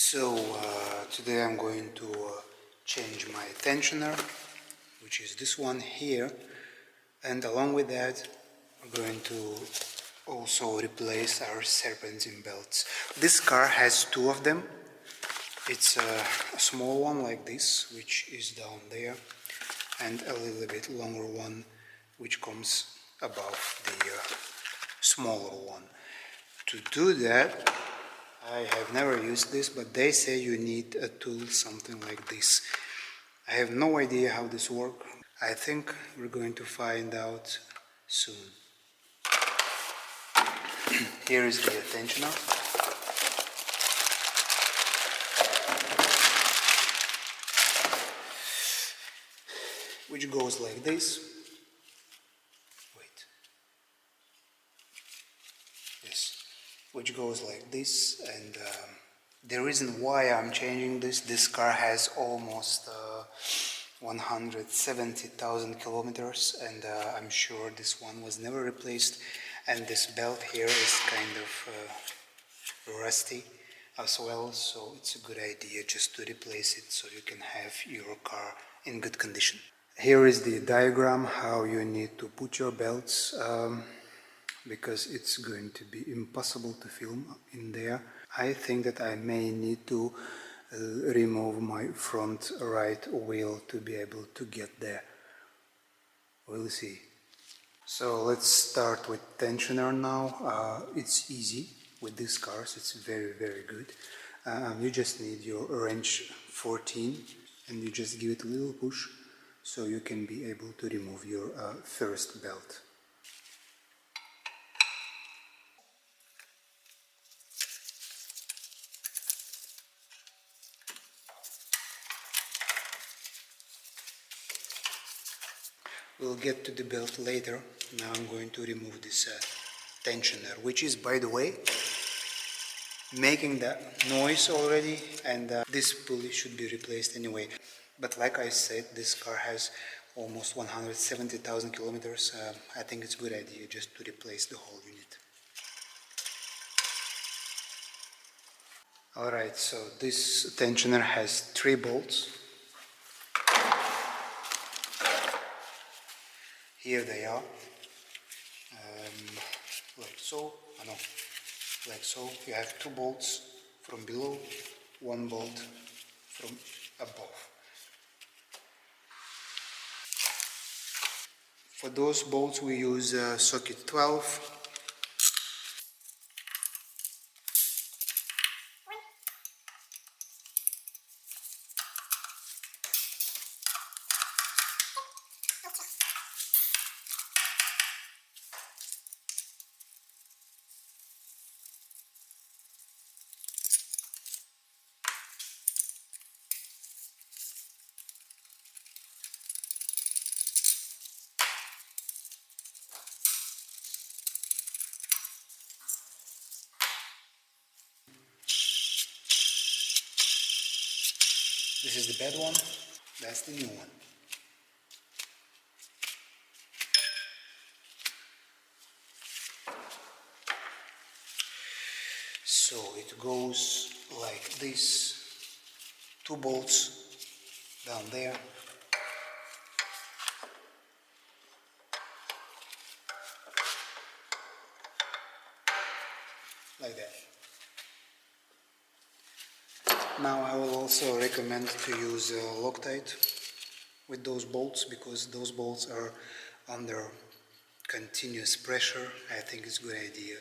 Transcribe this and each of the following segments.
Today I'm going to change my tensioner, which is this one here, and along with that we're going to also replace our serpentine belts. This car has two of them. It's a small one like this, which is down there, and a little bit longer one which comes above the smaller one. To do that, I have never used this, but they say you need a tool something like this. I have no idea how this works. I think we're going to find out soon. Here is the tensioner. Which goes like this. Wait. Yes. Which goes like this, and the reason why I'm changing this car has almost 170,000 kilometers, and I'm sure this one was never replaced, and this belt here is kind of rusty as well, so it's a good idea just to replace it so you can have your car in good condition. Here is the diagram how you need to put your belts, because it's going to be impossible to film in there. I think that I may need to remove my front right wheel to be able to get there. We'll see. So let's start with tensioner now. It's easy with these cars, it's very good. You just need your wrench 14 and you just give it a little push so you can be able to remove your first belt. We'll get to the belt later. Now I'm going to remove this tensioner, which is, by the way, making that noise already, and this pulley should be replaced anyway. But like I said, this car has almost 170,000 kilometers. I think it's a good idea just to replace the whole unit. Alright, so this tensioner has 3 bolts. Here they are, like so. Like so. You have 2 bolts from below, 1 bolt from above. For those bolts we use socket 12. This is the bad one, that's the new one. So it goes like this, 2 bolts down there. Like that. Now I will also recommend to use Loctite with those bolts, because those bolts are under continuous pressure. I think it's a good idea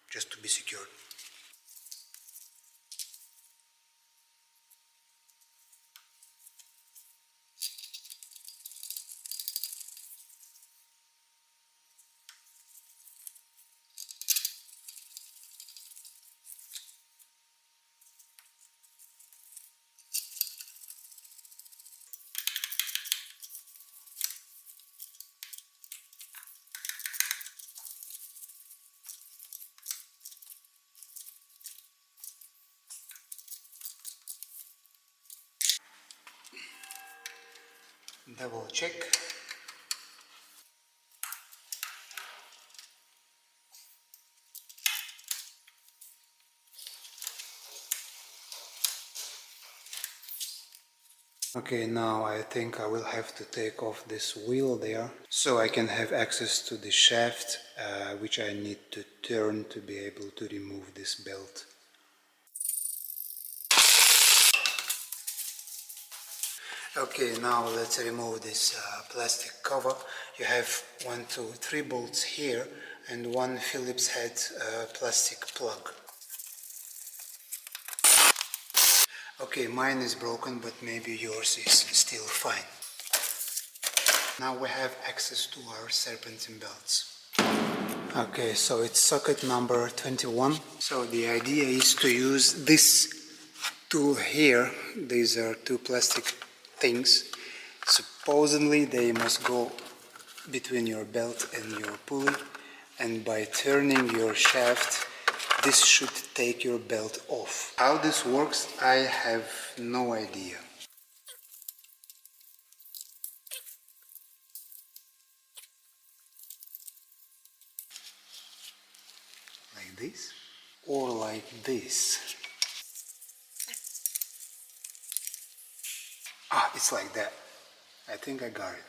just to be secured. Double check. Okay, now I think I will have to take off this wheel there so I can have access to the shaft, which I need to turn to be able to remove this belt. Okay, now let's remove this plastic cover. You have 1, 2, 3 bolts here and one Phillips head plastic plug. Okay, mine is broken, but maybe yours is still fine. Now we have access to our serpentine belts. Okay, so it's socket number 21. So the idea is to use this tool here. These are two plastic things. Supposedly they must go between your belt and your pulley, and by turning your shaft this should take your belt off. How this works, I have no idea. Like this or like this. Ah, it's like that. I think I got it.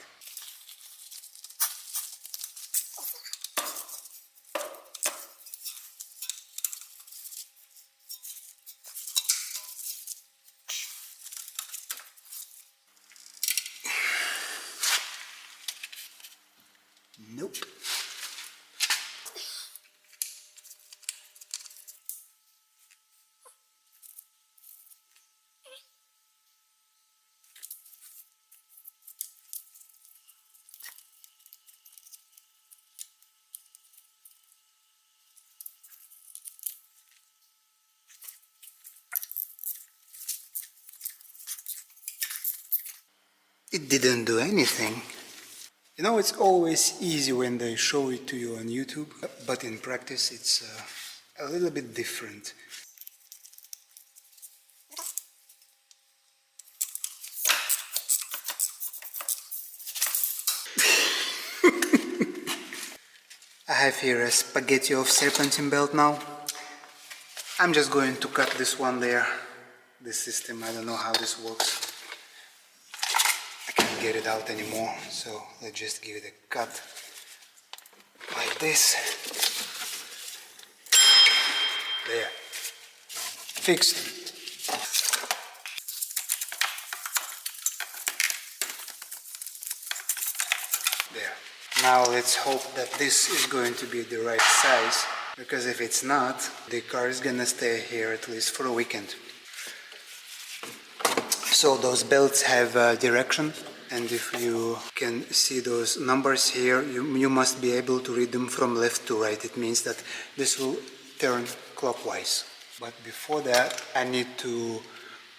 Nope. It didn't do anything. You know, it's always easy when they show it to you on YouTube, but in practice it's a little bit different. I have here a spaghetti of serpentine belt now. I'm just going to cut this one there. This system, I don't know how this works. I can't get it out anymore, so let's just give it a cut like this. There. Fixed. There. Now let's hope that this is going to be the right size, because if it's not, the car is gonna stay here at least for a weekend. So those belts have direction, and if you can see those numbers here, you must be able to read them from left to right. It means that this will turn clockwise. But before that, I need to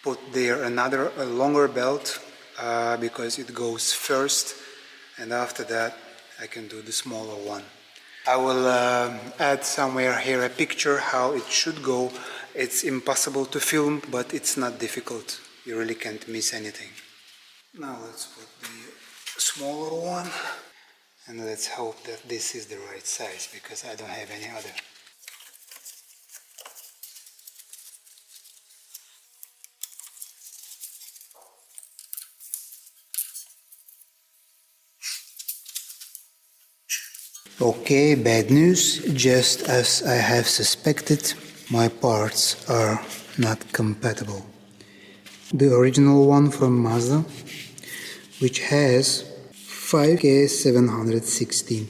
put there another longer belt because it goes first, and after that I can do the smaller one. I will add somewhere here a picture how it should go. It's impossible to film, but it's not difficult. You really can't miss anything. Now let's put the smaller one, and let's hope that this is the right size, because I don't have any other. Okay, bad news. Just as I have suspected, my parts are not compatible. The original one from Mazda, which has 5K716.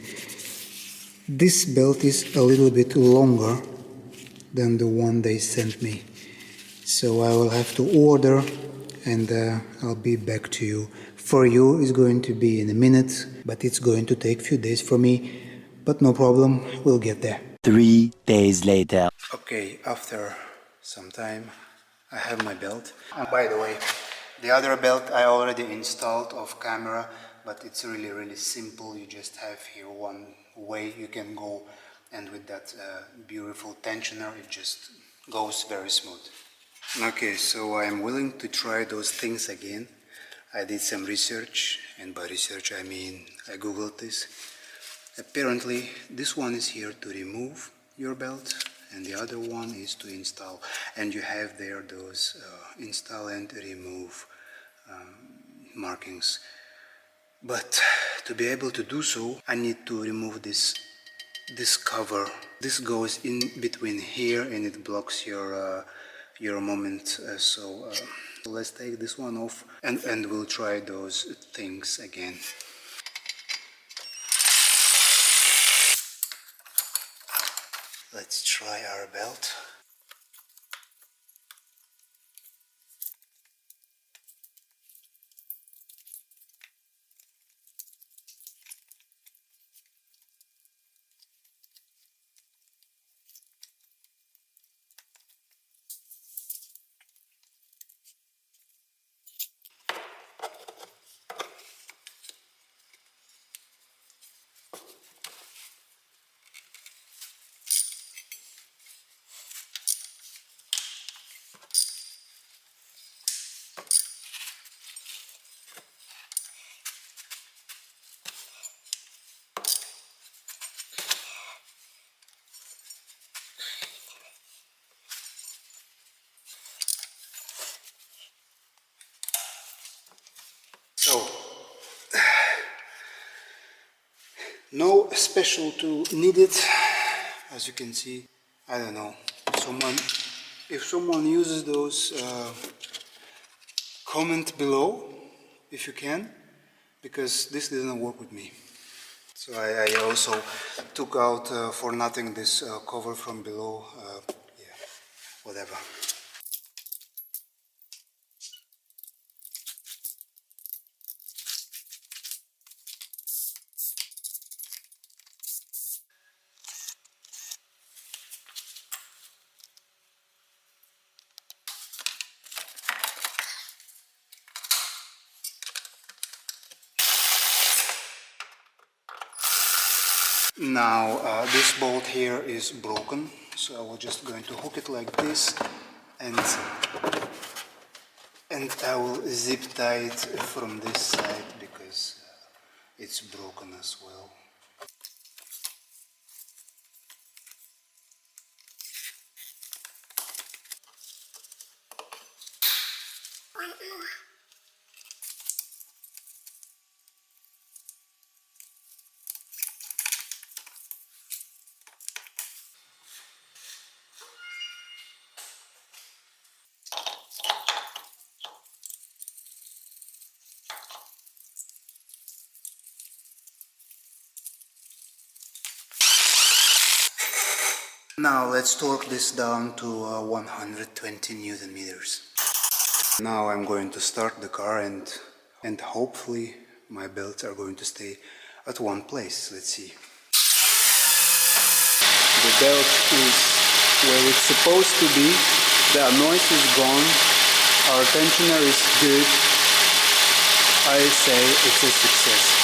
This belt is a little bit longer than the one they sent me, so I will have to order, and I'll be back to you. For you it's going to be in a minute, but it's going to take a few days for me, but no problem, we'll get there. 3 days later. Okay, after some time I have my belt. And by the way, the other belt I already installed off camera, but it's really simple. You just have here one way you can go, and with that beautiful tensioner it just goes very smooth. Okay, so I am willing to try those things again. I did some research, and by research I mean I googled this. Apparently this one is here to remove your belt, and the other one is to install, and you have there those install and remove markings. But to be able to do so, I need to remove this cover. This goes in between here and it blocks your moment. So let's take this one off and we'll try those things again. Let's try our belt. So, no special tool needed. As you can see, I don't know, if someone uses those, comment below if you can, because this didn't work with me. So I also took out for nothing this cover from below, yeah, whatever. Now this bolt here is broken, so I was just going to hook it like this, and I will zip tie it from this side because it's broken as well. Now let's torque this down to 120 Newton meters. Now I'm going to start the car and hopefully my belts are going to stay at one place. Let's see. The belt is where it's supposed to be. The noise is gone. Our tensioner is good. I say it's a success.